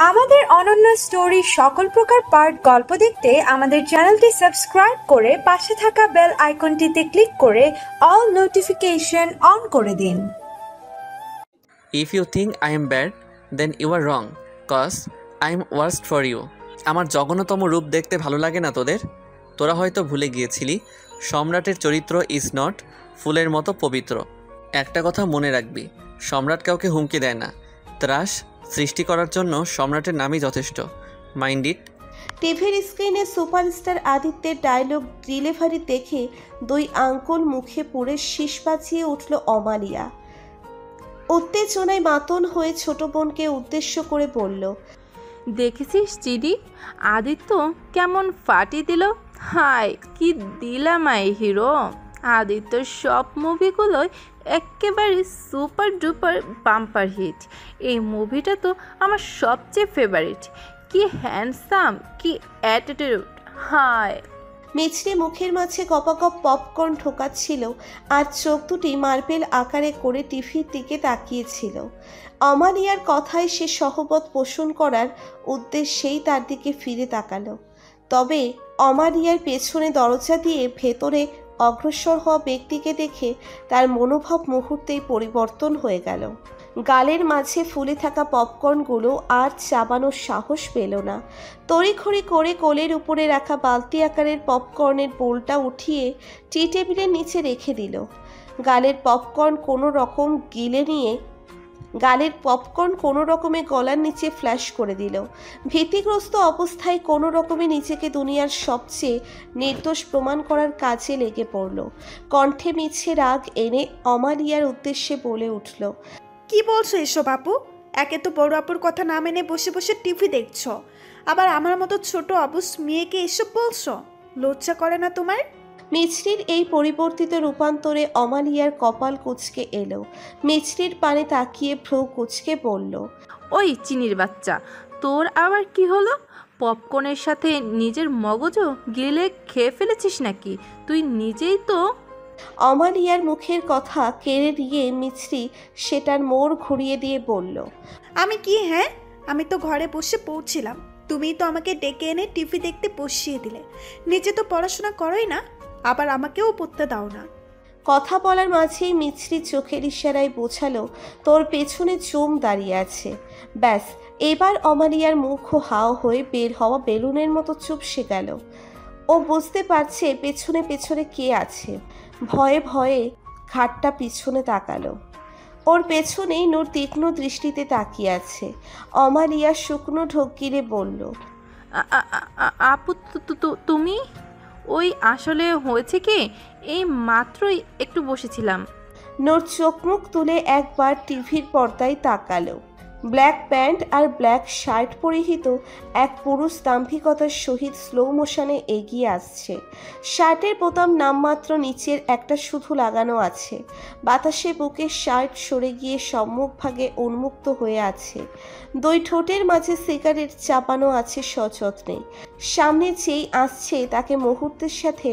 আমাদের অনন্য স্টোরি সকল প্রকার পার্ট গল্প দেখতে আমাদের চ্যানেলটি সাবস্ক্রাইব করে পাশে থাকা বেল আইকনটিতে ক্লিক করে অল নোটিফিকেশন অন করে দিন। If you think I am bad, then you are wrong, cause I am worst for you. আমার জঘন্যতম রূপ দেখতে ভালো লাগে না তোদের? তোরা হয়তো ভুলে গিয়েছিলি, সম্রাটের চরিত্র ইজ নট ফুলের মতো পবিত্র। একটা কথা মনে রাখবি, সম্রাট কাউকে হুমকি দেয় না, ত্রাস সৃষ্টি করার জন্য সম্রাটের নামই যথেষ্ট। Mind it. টিভির স্ক্রিনে সুপারস্টার আদিত্যের ডায়লগ ডেলিভারি দেখে দুই আঙ্গুল মুখে পুরে শীষ বাজিয়ে উঠল অমালিয়া। উত্তেজনায় মাতন হয়ে ছোট বোনকে উদ্দেশ্য করে বলল, দেখেছিস চিডি, আদিত্য কেমন ফাটি দিল? হায় কি দিলাম আই হিরো। আদিত্যর সব মুভিগুলোই একেবারে সুপার ডুপার বাম্পার হিট। এই মুভিটা তো আমার সবচেয়ে ফেভারিট। কি হ্যান্ডসাম, কি অ্যাটিটিউড, হায়। মিছরি মুখের মাঝে গপাগপ পপকর্ন ঢোকাচ্ছিল আর চোখ দুটি মার্বেল আকারে করে টিভির দিকে তাকিয়েছিল। অমালিয়ার কথায় সে সহমত পোষণ করার উদ্দেশ্যেই তার দিকে ফিরে তাকালো। তবে অমালিয়ার পেছনে দরজা দিয়ে ভেতরে অগ্রসর হওয়া ব্যক্তিকে দেখে তার মনোভাব মুহূর্তেই পরিবর্তন হয়ে গেল। গালের মাঝে ফুলে থাকা পপকর্নগুলো আর চাবানোর সাহস পেল না। তড়িঘড়ি করে কোলের উপরে রাখা বালতি আকারের পপকর্নের বোলটা উঠিয়ে টি টেবিলের নিচে রেখে দিল। গালের পপকর্ন কোনো রকমে গলার নিচে ফ্ল্যাশ করে দিল। ভীতিগ্রস্ত অবস্থায় কোনো রকমে নিজেকে দুনিয়ার সবচেয়ে নির্দোষ প্রমাণ করার কাজে লেগে পড়ল। কণ্ঠে মিছে রাগ এনে অমালিয়ার উদ্দেশ্যে বলে উঠল, কি বলছো এসব আপু? একে তো বড় আপুর কথা না মেনে বসে বসে টিভি দেখছো, আবার আমার মতো ছোট অবুঝ মেয়েকে এসব বলছো? লজ্জা করে না তোমার? মিছরির এই পরিবর্তিত রূপান্তরে অমালিয়ার কপাল কুঁচকে এলো। মিছরির পানে তাকিয়ে ভ্রু কুঁচকে বলল, ওই চিনির বাচ্চা, তোর আবার কি হলো? পপকর্নের সাথে নিজের মগজও গিলে খেয়ে ফেলেছিস নাকি? তুই নিজেই তো। অমালিয়ার মুখের কথা কেড়ে দিয়ে মিছরি সেটার মোড় ঘুরিয়ে দিয়ে বলল, আমি কি? হ্যাঁ, আমি তো ঘরে বসে পড়ছিলাম, তুমি তো আমাকে ডেকে এনে টিভি দেখতে বসিয়ে দিলে। নিজে তো পড়াশোনা করোই না, আবার আমাকেও পড়তে দাও না। কথা বলার মাঝেই মিছরি চোখের ইশারায় বোঝালো তোর পেছনে চোম দাঁড়িয়ে আছে। ব্যাস, এবার অমালিয়ার মুখ হাও হয়ে বের হওয়া বেলুনের মতো চুপসে গেল। ও বুঝতে পারছে পেছনে পেছনে কে আছে। ভয়ে ভয়ে ঘাটটা পিছনে তাকালো। ওর পেছনেই নূর তীক্ষ্ণ দৃষ্টিতে তাকিয়ে আছে। অমালিয়া শুকনো ঢোক গিলে বলল, আপু তুমি? ওই আসলে হয়েছে কি, এই মাত্রই একটু বসেছিলাম। নূর চোখ মুখ তুলে একবার টিভির পর্দায় তাকালো। ব্ল্যাক প্যান্ট আর ব্ল্যাক শার্ট পরিহিত এক পুরুষ দাম্ভিকতার সহিত স্লো মোশনে এগিয়ে আসছে। শার্টের বোতাম নামমাত্র নিচের একটা শুধু লাগানো আছে। বাতাসে বুকের শার্ট সরে গিয়ে সম্মুখভাগে উন্মুক্ত হয়ে আছে। দুই ঠোঁটের মাঝে সিগারেট চাপানো আছে সযত্নে। সামনে যেই আসছে তাকে মুহূর্তের সাথে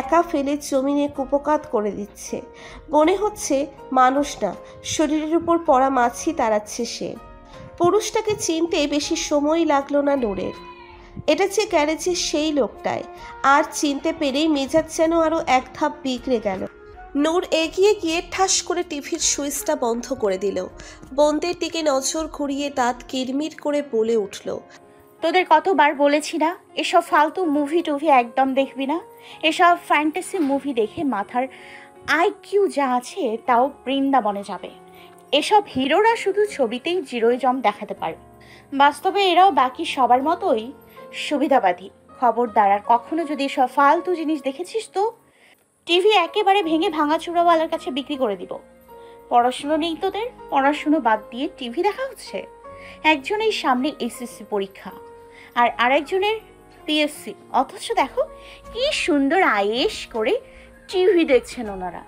একা ফেলে জমিনে কুপকাত করে দিচ্ছে। মনে হচ্ছে মানুষ না, শরীরের উপর পড়া মাছি তাড়াচ্ছে সে। পুরুষটাকে চিনতে বেশি সময় লাগলো না নূরের। এটা যে গ্যারেজের সেই লোকটাই। আর চিনতে পেরেই মেজাজ যেন আরো এক ধাপ বিগড়ে গেল। নূর এগিয়ে গিয়ে ঠাস করে টিভির সুইচটা বন্ধ করে দিল। বোনদের দিকে নজর ঘুরিয়ে দাঁত কিরমির করে বলে উঠল, তোদের কতবার বলেছি না এসব ফালতু মুভি টুভি একদম দেখবি না। এসব ফ্যান্টাসি মুভি দেখে মাথার আইকিউ যা আছে তাও বৃন্দাবনে যাবে। এসব হিরোরা শুধু ছবিতেই জিরোইজম দেখাতে পারে, বাস্তবে এরাও বাকি সবার মতোই সুবিধাবাদী। খবরদার আর কখনো যদি এসব ফালতু জিনিস দেখেছিস তো টিভি একেবারে ভেঙে ভাঙাচুরাওয়ালার কাছে বিক্রি করে দিব। পড়াশুনো নেই তোদের? পড়াশুনো বাদ দিয়ে টিভি দেখা হচ্ছে। একজনের সামনে এসএসসি পরীক্ষা আর আরেকজনের পিএসসি, অথচ দেখো কি সুন্দর আয়েশ করে টিভি দেখছেন ওনারা।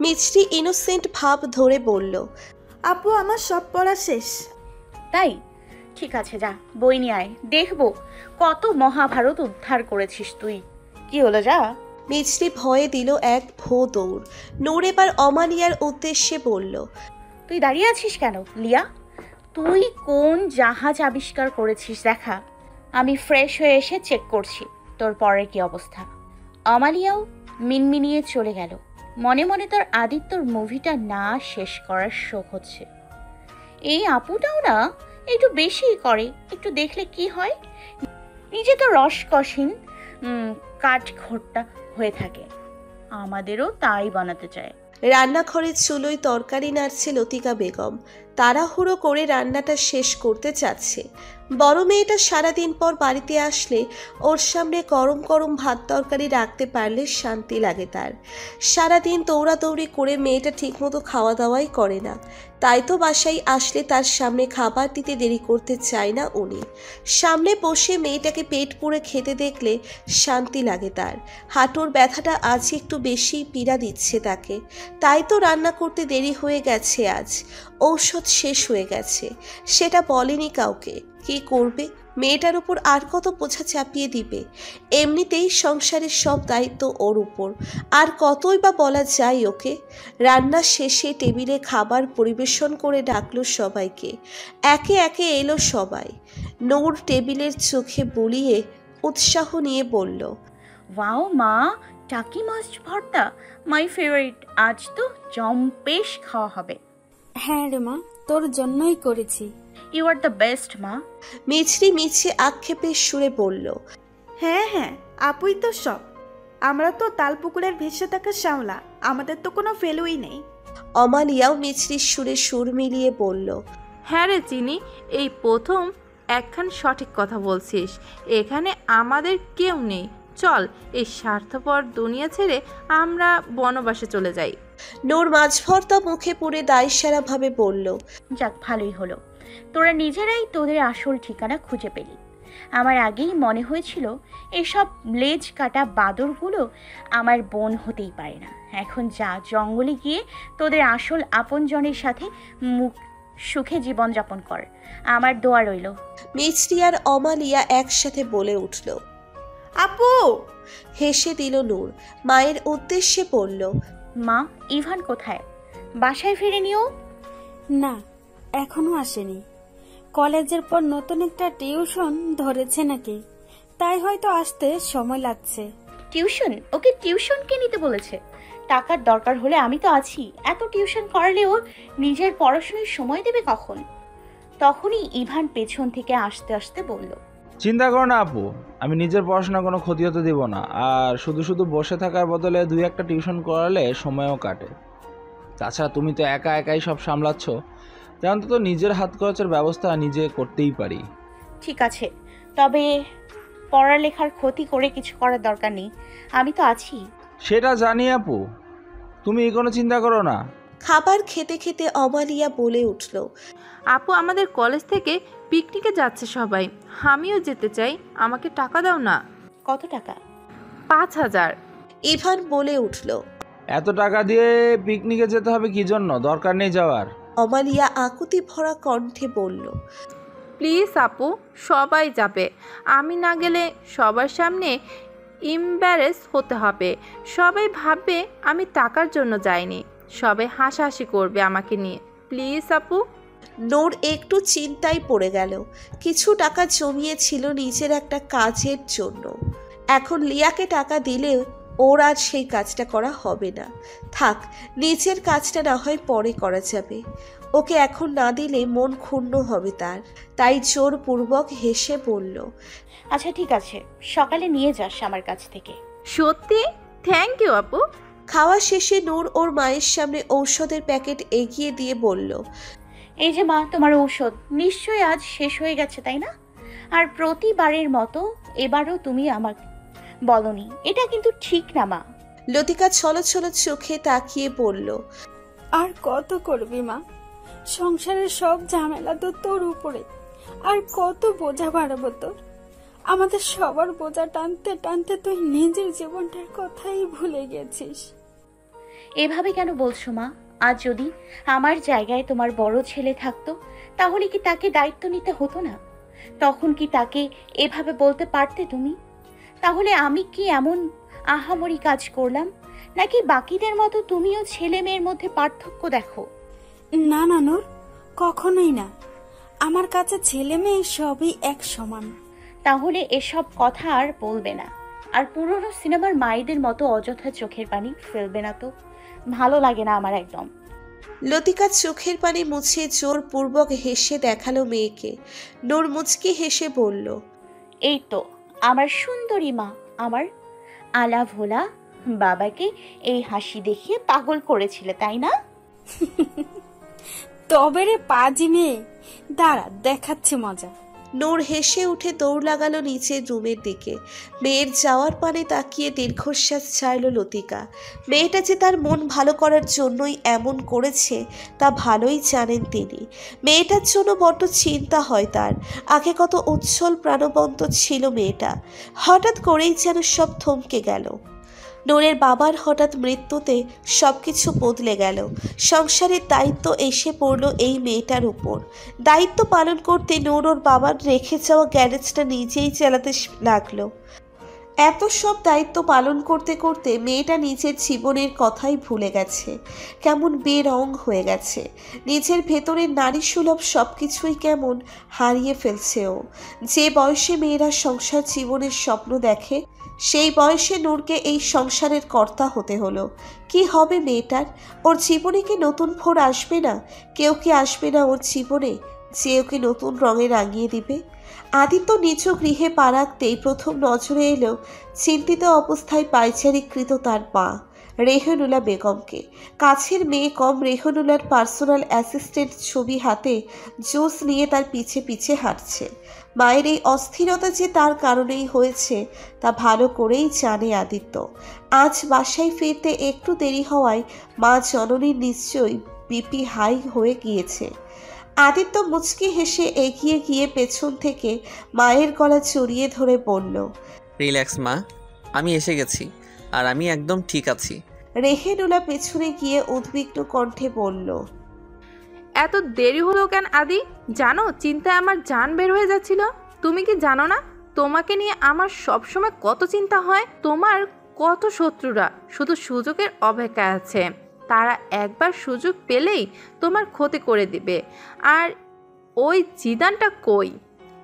মিছরি ইনোসেন্ট ভাব ধরে বলল, আপু আমার সব পড়া শেষ। তাই? ঠিক আছে, যা বই নিয়ে আয়, দেখবো কত মহাভারত উদ্ধার করেছিস তুই। কি হলো, যা। মিছরি ভয়ে দিল এক ভো দৌড়। নূর এবার অমালিয়ার উদ্দেশ্যে বলল, তুই দাঁড়িয়ে আছিস কেন লিয়া? তুই কোন জাহাজ আবিষ্কার করেছিস দেখা। আমি ফ্রেশ হয়ে এসে চেক করছি তোর পরের কি অবস্থা। আমালিয়াও মিনমিনিয়ে চলে গেল। মনে মনে তোর আদিত্যর মুভিটা না শেষ করার শোক হচ্ছে। এই আপুটাও না একটু বেশিই করে, একটু দেখলে কি হয়, নিজে তো রসকসীন কাঠখোট্টা হয়ে থাকে, আমাদেরও তাই বানাতে চায়। রান্নাঘরের চুলোয় তরকারি নাড়ছে লতিকা বেগম। তাড়াহুড়ো করে রান্নাটা শেষ করতে চাচ্ছে। বড় মেয়েটা সারাদিন পর বাড়িতে আসলে ওর সামনে গরম গরম ভাত তরকারি রাখতে পারলে শান্তি লাগে তার। সারাদিন দৌড়াদৌড়ি করে মেয়েটা ঠিকমতো খাওয়া দাওয়াই করে না, তাই তো বাসায় আসলে তার সামনে খাবার দিতে দেরি করতে চায় না উনি। সামনে বসে মেয়েটাকে পেট পুড়ে খেতে দেখলে শান্তি লাগে তার। হাঁটুর ব্যথাটা আজ একটু বেশি পীড়া দিচ্ছে তাকে, তাই তো রান্না করতে দেরি হয়ে গেছে আজ। ঔষধ শেষ হয়ে গেছে, সেটা বলেনি কাউকে। কি করবে, মেয়েটার উপর আর কত বোঝা চাপিয়ে দিবে। এমনিতেই সংসারের সব দায়িত্ব ওর উপর, আর কতই বা বলা যায় ওকে। রান্না শেষে টেবিলে খাবার পরিবেশন করে ডাকলো সবাইকে। একে একে এলো সবাই। নূর টেবিলের চোখে বুলিয়ে উৎসাহ নিয়ে বলল, ওয়াও মা, টাকি মাছ ভর্তা মাই ফেভারিট। আজ তো জম্পেশ খাওয়া হবে। হ্যাঁ রে মা, তোর জন্যই করেছি। ইউ আর দ্য বেস্ট মা। মিছরি মিছে আক্ষেপের সুরে বলল, হ্যাঁ হ্যাঁ, আপুই তো সব। আমরা তো তালপুকুরের ভেসে থাকা শ্যাওলা, আমাদের তো কোনো ভ্যালুই নেই। অমালিয়াও মিছরির সুরে সুর মিলিয়ে বলল, হ্যাঁ রে চিনি, এই প্রথম একখান সঠিক কথা বলছিস। এখানে আমাদের কেউ নেই, চল এই স্বার্থপর দুনিয়া ছেড়ে আমরা বনবাসে চলে যাই। নূর মাছ ভর্তা মুখে পুরে দায়সারা ভাবে বলল, যাক ভালোই হলো, তোরা নিজেরাই তোদের আসল ঠিকানা খুঁজে পেলি। আমার আগেই মনে হয়েছিল এসব লেজ কাটা বাদরগুলো আমার বোন হতেই পারে না। এখন যা, জঙ্গলে গিয়ে তোদের আসল আপনজনের সাথে মুখ সুখে জীবনযাপন কর, আমার দোয়া রইল। মিছরি আর অমালিয়া একসাথে বলে উঠল। আপু! হেসে দিল নূর। মায়ের উদ্দেশ্যে বলল, মা, ইভান কোথায়? বাসায় ফিরেনিও? না, এখনো আসেনি। কলেজের পর নতুন একটা টিউশন ধরেছে নাকি, তাই হয়তো আসতে সময় লাগছে। টিউশন? ওকে টিউশন কে নিতে বলেছে? টাকার দরকার হলে আমি তো আছি। এত টিউশন করালে ও নিজের পড়াশোনায় সময় দেবে কখন? তখনই ইভান পেছন থেকে আসতে আসতে বলল, চিন্তা করো না আপু, আমি নিজের পড়াশোনা কোনো ক্ষতি হতে দিব না। আর শুধু শুধু বসে থাকার বদলে দুই একটা টিউশন করালে সময়ও কাটে। তাছাড়া তুমি তো একা একাই সব সামলাচ্ছ, তাই অন্তত নিজের হাত খরচের ব্যবস্থা নিজে করতেই পারি। ঠিক আছে, তবে পড়ালেখার ক্ষতি করে কিছু করার দরকার নেই, আমি তো আছি। সেটা জানি আপু, তুমি কোনো চিন্তা করো না। খাবার খেতে খেতে অমালিয়া বলে উঠল, আপু, আমাদের কলেজ থেকে পিকনিকে যাচ্ছে সবাই, আমিও যেতে চাই, আমাকে টাকা দাও না। কত টাকা? 5,000। ইভান বলে উঠল। এত টাকা দিয়ে পিকনিকে যেতে হবে কি জন্য? দরকার নেই যাওয়ার। অমালিয়া আকুতি ভরা কণ্ঠে বলল, প্লিজ আপু, সবাই যাবে, আমি না গেলে সবার সামনে ইম্বারেস হতে হবে। সবাই ভাববে আমি টাকার জন্য যাইনি, সবাই হাসাহাসি করবে আমাকে নিয়ে। প্লিজ আপু। নূর একটু চিন্তায় পড়ে গেল। কিছু টাকা জমিয়েছিল নিজের একটা কাজের জন্য, এখন লিয়াকে টাকা দিলে ওর আর সেই কাজটা করা হবে না। থাক, নিজের কাজটা না হয় পরে করা যাবে। ওকে এখন না দিলে মন ক্ষুণ্ণ হবে তার, তাই জোরপূর্বক হেসে বলল, আচ্ছা ঠিক আছে, সকালে নিয়ে যাস আমার কাছ থেকে। সত্যি? থ্যাংক ইউ আপু। খাওয়া শেষে নূর ওর মায়ের সামনে ঔষধের প্যাকেট এগিয়ে দিয়ে বলল, এই যে মা, তোমার ঔষধ নিশ্চয়ই আজ শেষ হয়ে গেছে তাই না? আর প্রতিবারের মতো এবারও তুমি আমার বলনি, এটা কিন্তু ঠিক না মা। লতিকা ছলছল চোখে তাকিয়ে বলল, আর কত করবি মা, সংসারের সব ঝামেলা তো তোর উপরে, আর কত বোঝা বাড়াবো তোর। আমাদের সবার বোঝা টানতে টানতে তুই নিজের জীবনটার কথাই ভুলে গেছিস। এভাবে কেন বলছো মা? আজ যদি আমার জায়গায় তোমার বড় ছেলে থাকতো, তাহলে কি তাকে দায়িত্ব নিতে হতো না? তখন কি তাকে এভাবে বলতে পারতে তুমি? তাহলে আমি কি এমন আহামরি কাজ করলাম, নাকি বাকিদের মতো তুমিও ছেলে মেয়ের মধ্যে পার্থক্য দেখো? না না নূর, কখনোই না। আমার কাছে ছেলে মেয়ে সবই এক সমান। তাহলে এসব কথা আর বলবে না, আর পুরনো সিনেমার মায়েদের মতো অযথা চোখের পানি ফেলবে না তো। ভালো লাগে না আমার একদম। লতিকা চোখের পানি মুছে জোরপূর্বক হেসে দেখালো মেয়েকে। নূর মুচকি হেসে বলল, এই তো আমার সুন্দরী মা, আমার আলা ভোলা বাবাকে এই হাসি দেখিয়ে পাগল করেছিলে, তাই না? তবে রে পাজি মেয়ে, দাঁড়া দেখাচ্ছে মজা। নূর হেসে উঠে দৌড় লাগালো নিচের রুমের দিকে। মেয়ের যাওয়ার পানে তাকিয়ে দীর্ঘশ্বাস ছাড়ল লতিকা। মেয়েটা যে তার মন ভালো করার জন্যই এমন করেছে তা ভালোই জানেন তিনি। মেয়েটার জন্য বড্ড চিন্তা হয় তার। আগে কত উজ্জ্বল প্রাণবন্ত ছিল মেয়েটা, হঠাৎ করেই যেন সব থমকে গেল। নূরের বাবার হঠাৎ মৃত্যুতে সবকিছু বদলে গেল। সংসারের দায়িত্ব এসে পড়ল এই মেয়েটার উপর। দায়িত্ব পালন করতে নূর ওর বাবার রেখে যাওয়া গ্যারেজটা নিজেই চালাতে লাগলো। এত সব দায়িত্ব পালন করতে করতে মেয়েটা নিজের জীবনের কথাই ভুলে গেছে, কেমন বেরং হয়ে গেছে। নিজের ভেতরের নারী সুলভ সব কিছুই কেমন হারিয়ে ফেলছে ও। যে বয়সে মেয়েরা সংসার জীবনের স্বপ্ন দেখে, সেই বয়সে নূরকে এই সংসারের কর্তা হতে হলো। কি হবে মেয়েটার? ওর জীবনে কি নতুন ভোর আসবে না? কেউ কি আসবে না ওর জীবনে যে ওকে নতুন রঙে রাঙিয়ে দিবে? আদিত্য নিজ গৃহে পা রাখতেই প্রথম নজরে এলো চিন্তিত অবস্থায় পায়চারিকৃত তার মা রেহনুলা বেগমকে। কাছের মেয়ে কম রেহনুলার পার্সোনাল অ্যাসিস্ট্যান্ট ছবি হাতে জুস নিয়ে তার পিছে পিছে হাঁটছে। মায়ের এই অস্থিরতা যে তার কারণেই হয়েছে তা ভালো করেই জানে আদিত্য। আজ বাসায় ফিরতে একটু দেরি হওয়ায় মা জননীর নিশ্চয়ই বিপি হাই হয়ে গিয়েছে। আদিত্য মুচকি হেসে এগিয়ে গিয়ে পেছন থেকে মায়ের গলা জড়িয়ে ধরে বলল, রিল্যাক্স মা, আমি এসে গেছি আর আমি একদম ঠিক আছি। রেহেনুলা পেছনে গিয়ে উদ্বিগ্ন কণ্ঠে বলল, এত দেরি হলো কেন আদি? জানো, চিন্তায় আমার জান বের হয়ে যাচ্ছিল। তুমি কি জানো না, তোমাকে নিয়ে আমার সবসময় কত চিন্তা হয়। তোমার কত শত্রুরা শুধু সুযোগের অপেক্ষায় আছে, তারা একবার সুযোগ পেলেই তোমার ক্ষতি করে দিবে। আর ওই জিদানটা কই?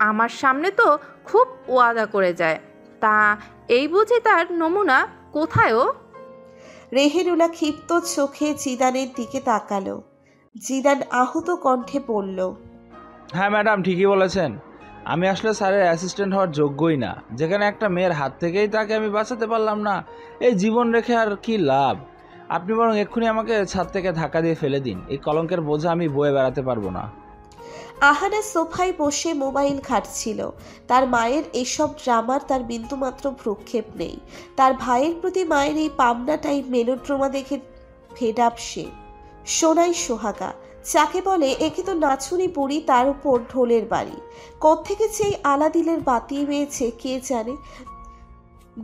আমার সামনে তো খুব ওয়াদা করে যায়। তা এই বুঝি তার নমুনা? কোথায় ও? রেহেনুলা ক্ষিপ্ত চোখে জিদানের দিকে তাকালো। জিদান আহত কণ্ঠে বলল, হ্যাঁ ম্যাডাম, ঠিকই বলেছেন। আমি আসলে স্যারের অ্যাসিস্ট্যান্ট হওয়ার যোগ্যই না। যেখানে একটা মেয়ের হাত থেকেই তাকে আমি বাঁচাতে পারলাম না, এই জীবন রেখে আর কি লাভ? আপনি বরং এক্ষুনি আমাকে ছাদ থেকে ধাক্কা দিয়ে ফেলে দিন। এই কলঙ্কের বোঝা আমি বয়ে বেড়াতে পারবো না। আহানা সোফায় বসে মোবাইল ঘাঁটছিল। তার মায়ের এসব ড্রামার তার বিন্দুমাত্র ভ্রুক্ষেপ নেই। তার ভাইয়ের প্রতি মায়ের এই পাবনাটাই মেলোড্রামা দেখে ফেড আপ সে। সোনাই সোহাগা যাকে বলে, একে তো নাচুনি বুড়ি, তার উপর ঢোলের বাড়ি। কোত্থেকে সেই আলাদিলের বাতিয়ে পেয়েছে কে জানে।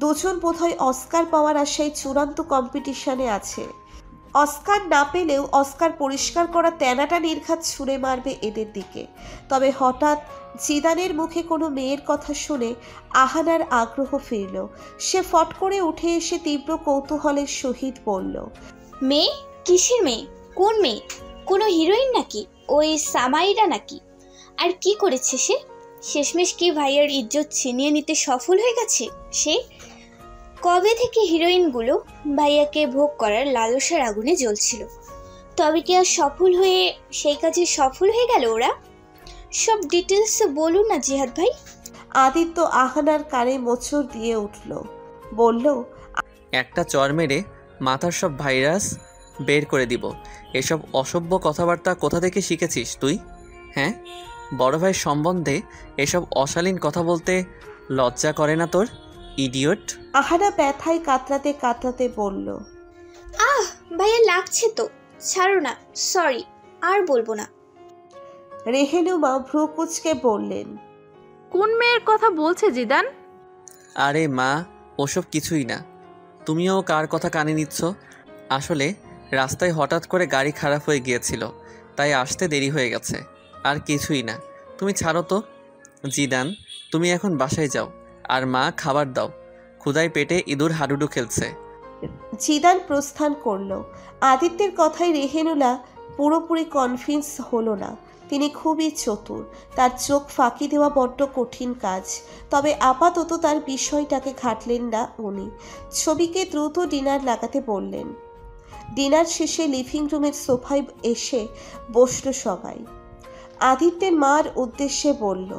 দুজন বোধহয় অস্কার পাওয়ার আশায় চূড়ান্ত কম্পিটিশনে আছে। অস্কার না পেলেও অস্কার পরিষ্কার করা তেনাটা নির্ঘাত ছুঁড়ে মারবে এদের দিকে। তবে হঠাৎ জিদানের মুখে কোনো মেয়ের কথা শুনে আহানার আগ্রহ ফিরল। সে ফট করে উঠে এসে তীব্র কৌতূহলের সহিত বলল, মেয়ে? কিসের মেয়ে? কোন মেয়ে? কোনো হিরোইন নাকি? ওই সামাইরা নাকি? আর কি করেছে সে? শেষমেশ কি ভাইয়ের ইজ্জত ছিনিয়ে নিতে সফল হয়ে গেছে সে? কবে থেকে হিরোইনগুলো ভাইয়াকে ভোগ করার লালসার আগুনে জ্বলছিল, তবে কি আর সফল হয়ে সেই কাজে সফল হয়ে গেল ওরা? সব ডিটেলস বলুন না জিহাদ ভাই। আদিত্য আহানার কানে মোচড় দিয়ে উঠল, বলল, একটা চর মেরে মাথার সব ভাইরাস বের করে দিব। এসব অসভ্য কথাবার্তা কোথা থেকে শিখেছিস তুই? হ্যাঁ, বড় ভাই সম্বন্ধে এসব অশালীন কথা বলতে লজ্জা করে না তোর, ইডিয়ট? আহানা ব্যথায় কাতরাতে কাতরাতে বলল, আহ ভাইয়া লাগছে তো, ছাড়ো না, সরি, আর বলবো না। রেহেনুমা ভ্রু কুঁচকে বললেন, কোন মেয়ের কথা বলছে জিদান? আরে মা, ওসব কিছুই না। তুমিও কার কথা কানে নিচ্ছ? আসলে রাস্তায় হঠাৎ করে গাড়ি খারাপ হয়ে গিয়েছিল, তাই আসতে দেরি হয়ে গেছে, আর কিছুই না। তুমি ছাড়ো তো। জিদান, তুমি এখন বাসায় যাও, আর মা খাবার দাও, ক্ষুধায় পেটে ইঁদুর হাডুডু খেলছে। জিদান প্রস্থান করল। আদিত্যের কথায় রেহেনুলা পুরোপুরি কনভিন্স হলো না। তিনি খুবই চতুর, তার চোখ ফাঁকি দেওয়া বড্ড কঠিন কাজ। তবে আপাতত তার বিষয়টাকে ঘাটলেন না উনি। ছবিকে দ্রুত ডিনার লাগাতে বললেন। ডিনার শেষে লিভিং রুমের সোফায় এসে বসল সবাই। আদিত্যের মার উদ্দেশ্যে বলল,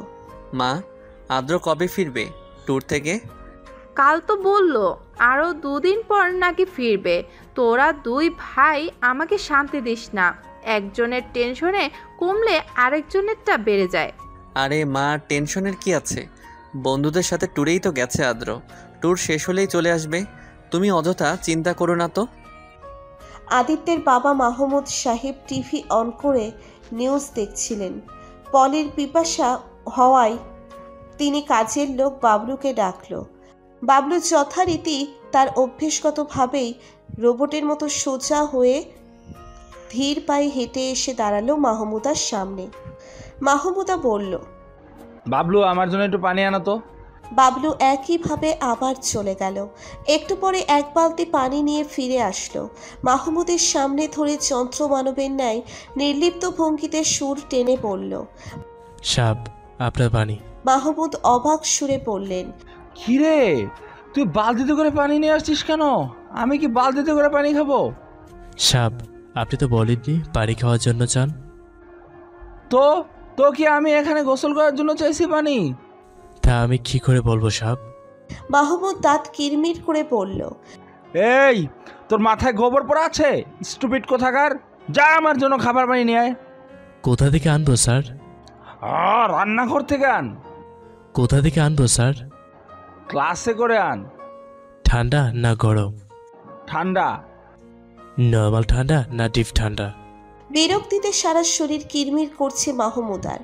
মা, আদ্র কবে ফিরবে ট্যুর থেকে? কাল তো বললো আরও 2 দিন পর নাকি ফিরবে। তোরা 2 ভাই আমাকে শান্তি দিস না। একজনের টেনশনে কমলে আরেকজনেরটা বেড়ে যায়। আরে মা, টেনশনের কি আছে? বন্ধুদের সাথে ট্যুরেই তো গেছে আদ্র। ট্যুর শেষ হলেই চলে আসবে। তুমি অযথা চিন্তা করো না তো। আদিত্যের বাবা মাহমুদ সাহেব টিভি অন করে নিউজ দেখছিলেন। পলির পিপাসা হওয়ায় তিনি কাজের লোক বাবলুকে ডাকল। বাবলু যথারীতি তার অভ্যেসগতভাবেই রোবটের মতো সোজা হয়ে ধীর পায়ে হেঁটে এসে দাঁড়ালো মাহমুদার সামনে। মাহমুদা বলল, বাবলু, আমার জন্য একটু পানি আনো তো। বাবলু একইভাবে আবার চলে গেল। একটু পরে 1 বালতি পানি নিয়ে ফিরে আসলো। মাহমুদের সামনে ধরে যন্ত্রমানবের ন্যায় নির্লিপ্ত ভঙ্গিতে সুর টেনে বলল, সাব, আপনার পানি। মাহমুদ অবাক সুরে বললেন, কিরে, তুই বালতিতে করে পানি নিয়ে আসছিস কেন? আমি কি বালতিতে করে পানি খাবো? সাব, আপনি তো বলেননি পানি খাওয়ার জন্য চান। তো তো কি আমি এখানে গোসল করার জন্য চাইছি পানি? তা আমি কি করে বলবো সাব? মাহমুদ দাঁত কিরমির করে বলল, এই, তোর মাথায় গোবর পড়া আছে? স্টুপিড কোথাকার! যা আমার জন্য খাবার পানি নিয়ে আয়। কোথা থেকে আনবো স্যার? রান্নাঘর থেকে আন। কোথা থেকে আনবো স্যার? ক্লাসে করে আন। ঠান্ডা না গরম? ঠান্ডা। নর্মাল ঠান্ডা না ডিপ ঠান্ডা? বিরক্তিতে সারা শরীর কিরমির করছে মাহমুদার।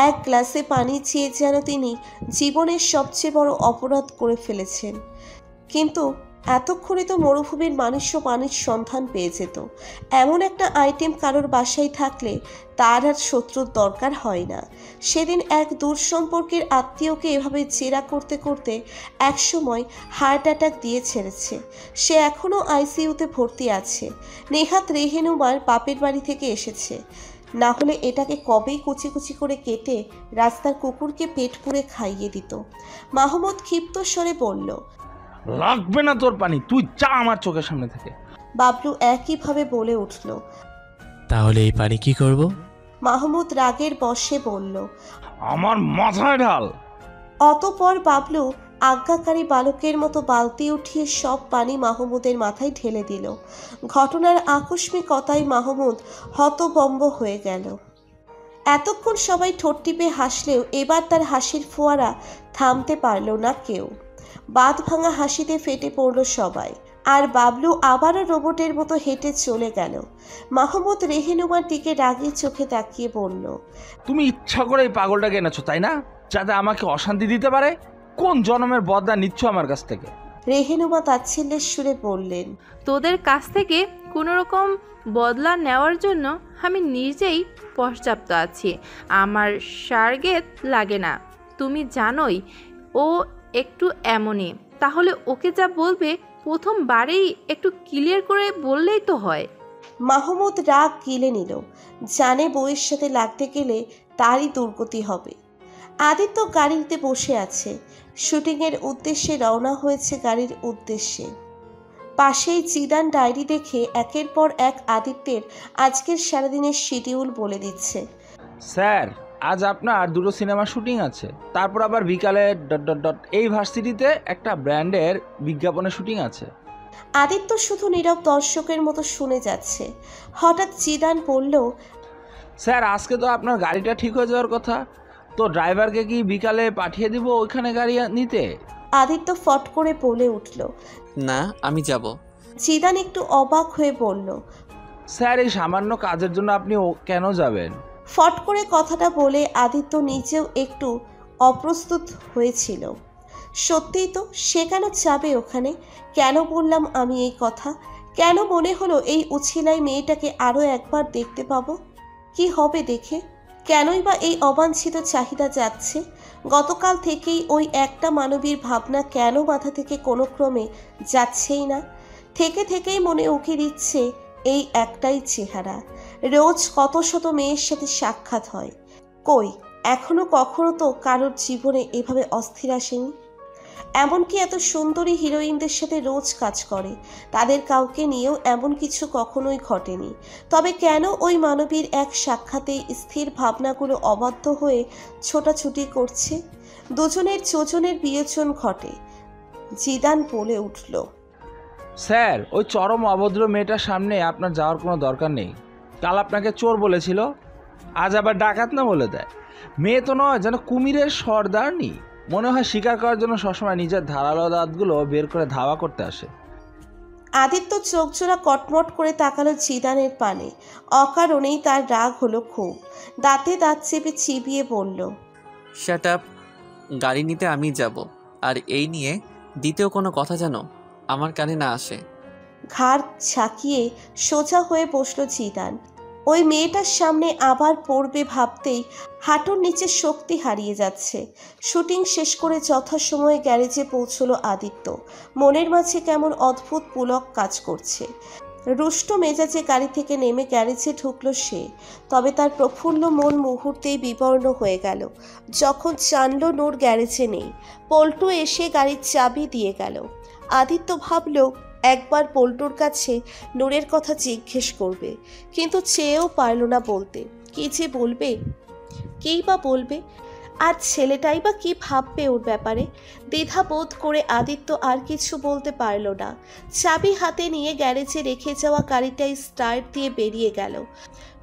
1 গ্লাসে পানি চেয়ে যেন তিনি জীবনের সবচেয়ে বড় অপরাধ করে ফেলেছেন। কিন্তু এতক্ষণে তো মরুভূমির মানুষও পানির সন্ধান পেয়ে যেত। এমন একটা আইটেম কারোর বাসায় থাকলে তার আর শত্রুর দরকার হয় না। সেদিন এক দূর সম্পর্কের আত্মীয়কে এভাবে জেরা করতে করতে একসময় হার্ট অ্যাটাক দিয়ে ছেড়েছে। সে এখনও আইসিইউতে ভর্তি আছে। নেহাত রেহেনুমার বাপের বাড়ি থেকে এসেছে, না হলে এটাকে কবেই কুচি কুচি করে কেটে রাস্তার কুকুরকে পেট পুড়ে খাইয়ে দিত। মাহমুদ ক্ষিপ্ত স্বরে বলল, লাগবে না তোর পানি, তুই যা আমার চোখের সামনে থেকে। বাবলু একইভাবে বলে উঠল। তাহলে এই পানি কি করব? মাহমুদ রাগের বশে বলল, আমার মাথায় ঢাল। অতঃপর বাবলু আজ্ঞাকারী বালকের মতো বালতি উঠিয়ে সব পানি মাহমুদের মাথায় ঢেলে দিল। ঘটনার আকস্মিকতায় মাহমুদ হতভম্ব হয়ে গেল। এতক্ষণ সবাই ঠোঁট টিপে হাসলেও এবার তার হাসির ফোয়ারা থামতে পারল না কেউ। বাঁধ ভাঙা হাসিতে ফেটে পড়ল সবাই। আর বাবলু আবারও রোবটের মতো হেঁটে চলে গেল। মাহমুদ রেহেনুমার দিকে রাগী চোখে তাকিয়ে বলল, তুমি ইচ্ছা করে এই পাগলটাকে এনেছো তাই না, যাতে আমাকে অশান্তি দিতে পারে? কোন জন্মের বদলা নিচ্ছ আমার কাছ থেকে? রেহেনুমা তাচ্ছিল্যের সুরে বললেন, তোদের কাছ থেকে কোনো রকম বদলা নেওয়ার জন্য আমি নিজেই পশ্চাৎ আছি। আমার সার্গেত লাগে না, তুমি জানোই ও একটু এমনই। তাহলে ওকে যা বলবে প্রথমবারেই একটু ক্লিয়ার করে বললেই তো হয়। মাহমুদ রাগ গিলে নিল। জানে বউয়ের সাথে লাগতে গেলে তারই দুর্গতি হবে। আদিত্য গাড়িতে বসে আছে। শুটিংয়ের উদ্দেশ্যে রওনা হয়েছে গাড়ির উদ্দেশ্যে। পাশেই জিদান ডায়েরি দেখে একের পর এক আদিত্যের আজকের সারাদিনের শিডিউল বলে দিচ্ছে। স্যার, আজ আপনার 2টো সিনেমা শুটিং আছে, তারপর আবার বিকালে ... এই ভার্সিটিতে একটা ব্র্যান্ডের বিজ্ঞাপনের শুটিং আছে। আদিত্য শুধু নীরব দর্শকের মতো শুনে যাচ্ছে। হঠাৎ জিদান বলল, স্যার, আজকে তো আপনার গাড়িটা ঠিক হয়ে যাওয়ার কথা, তো ড্রাইভারকে কি বিকালে পাঠিয়ে দিব ওইখানে গাড়ি নিতে? আদিত্য ফট করে বলে উঠল, না, আমি যাব। জিদান একটু অবাক হয়ে বলল, স্যার, এই সামান্য কাজের জন্য আপনি কেন যাবেন? ফট করে কথাটা বলে আদিত্য নিজেও একটু অপ্রস্তুত হয়েছিল। সত্যিই তো, সে কেন যাবে ওখানে? কেন বললাম আমি এই কথা? কেন মনে হলো এই উছিলাই মেয়েটাকে আরও একবার দেখতে পাবো? কি হবে দেখে? কেনই বা এই অবাঞ্ছিত চাহিদা যাচ্ছে? গতকাল থেকেই ওই একটা মানবীর ভাবনা কেন মাথা থেকে কোনো ক্রমে যাচ্ছেই না? থেকেই মনে উকি দিচ্ছে এই একটাই চেহারা। রোজ কত শত মেয়ের সাথে সাক্ষাৎ হয়, কই এখনো কখনো তো কারোর জীবনে এভাবে অস্থির আসেনি। এমনকি এত সুন্দরী হিরোইনদের সাথে রোজ কাজ করে, তাদের কাউকে নিয়েও এমন কিছু কখনোই ঘটেনি। তবে কেন ওই মানবীর এক সাক্ষাতেই স্থির ভাবনাগুলো অবাধ্য হয়ে ছোটাছুটি করছে? দুজনের যোজনের বিয়োজন ঘটে। জিদান বলে উঠল, স্যার, ওই চরম অভদ্র মেয়েটার সামনে আপনার যাওয়ার কোনো দরকার নেই। কাল আপনাকে চোর বলেছিল, আজ আবার ডাকাত না বলে দেয়। মেয়ে তো নয়, যেন কুমিরের সর্দারনি। মনে হয় শিকার করার জন্য সবসময় নিজের ধারালো দাঁতগুলো বের করে ধাওয়া করতে আসে। আদিত্য চোখ জোড়া কটমট করে তাকালো জিদানের পানে। অকারণেই তার রাগ হলো খুব। দাঁতে দাঁত চেপে চিবিয়ে বলল, শাট আপ। গাড়ি নিতে আমি যাব, আর এই নিয়ে দ্বিতীয় কোনো কথা যেন আমার কানে না আসে। ঘাড় ঝাঁকিয়ে সোজা হয়ে বসলো জিদান। ওই মেয়েটার সামনে আবার পড়বে ভাবতেই হাঁটুর নিচে শক্তি হারিয়ে যাচ্ছে। শুটিং শেষ করে যথাসময়ে গ্যারেজে পৌঁছলো আদিত্য। মনের মাঝে কেমন অদ্ভুত পুলক কাজ করছে। রুষ্ট মেজাজে গাড়ি থেকে নেমে গ্যারেজে ঢুকলো সে। তবে তার প্রফুল্ল মন মুহূর্তেই বিবর্ণ হয়ে গেল যখন জানলো নূর গ্যারেজে নেই। পল্টু এসে গাড়ির চাবি দিয়ে গেল। আদিত্য ভাবল একবার পল্টুর কাছে নূরের কথা জিজ্ঞেস করবে, কিন্তু চেয়েও পারল না বলতে। কি যে বলবে, কেই বা বলবে, আর ছেলেটাই বা কি ভাববে ওর ব্যাপারে। দ্বিধা বোধ করে আদিত্য আর কিছু বলতে পারল না। চাবি হাতে নিয়ে গ্যারেজে রেখে যাওয়া গাড়িটাই স্টার্ট দিয়ে বেরিয়ে গেল।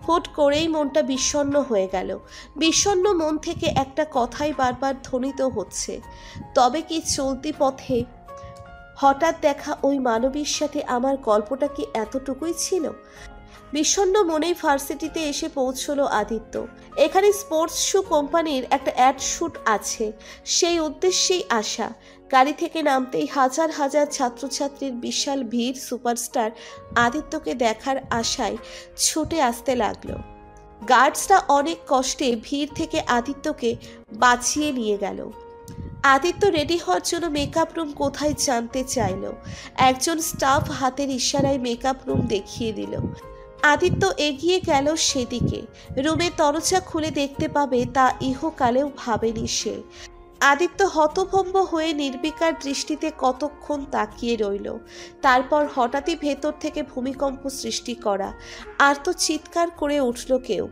হুট করেই মনটা বিষণ্ণ হয়ে গেল। বিষণ্ণ মন থেকে একটা কথাই বারবার ধ্বনিত হচ্ছে, তবে কি চলতি পথে হঠাৎ দেখা ওই মানবীর সাথে আমার গল্পটা কি এতটুকুই ছিল? বিষণ্ণ মনেই ভার্সিটিতে এসে পৌঁছলো আদিত্য। এখানে স্পোর্টস শু কোম্পানির একটা অ্যাড শ্যুট আছে, সেই উদ্দেশ্যেই আসা। গাড়ি থেকে নামতেই হাজার হাজার ছাত্রছাত্রীর বিশাল ভিড় সুপারস্টার আদিত্যকে দেখার আশায় ছুটে আসতে লাগলো। গার্ডসরা অনেক কষ্টে ভিড় থেকে আদিত্যকে বাঁচিয়ে নিয়ে গেল। আদিত্য রেডি হওয়ার জন্য মেকআপ রুম কোথায় জানতে চাইল। একজন স্টাফ হাতের ইশারায় মেকআপ রুম দেখিয়ে দিল। আদিত্য এগিয়ে গেল সেদিকে। রুমের দরজা খুলে দেখতে পাবে তা ইহকালেও ভাবেনি সে। আদিত্য হতভম্ব হয়ে নির্বিকার দৃষ্টিতে কতক্ষণ তাকিয়ে রইল। তারপর হঠাৎই ভেতর থেকে ভূমিকম্প সৃষ্টি করা আর্ত চিৎকার করে উঠল কেউ।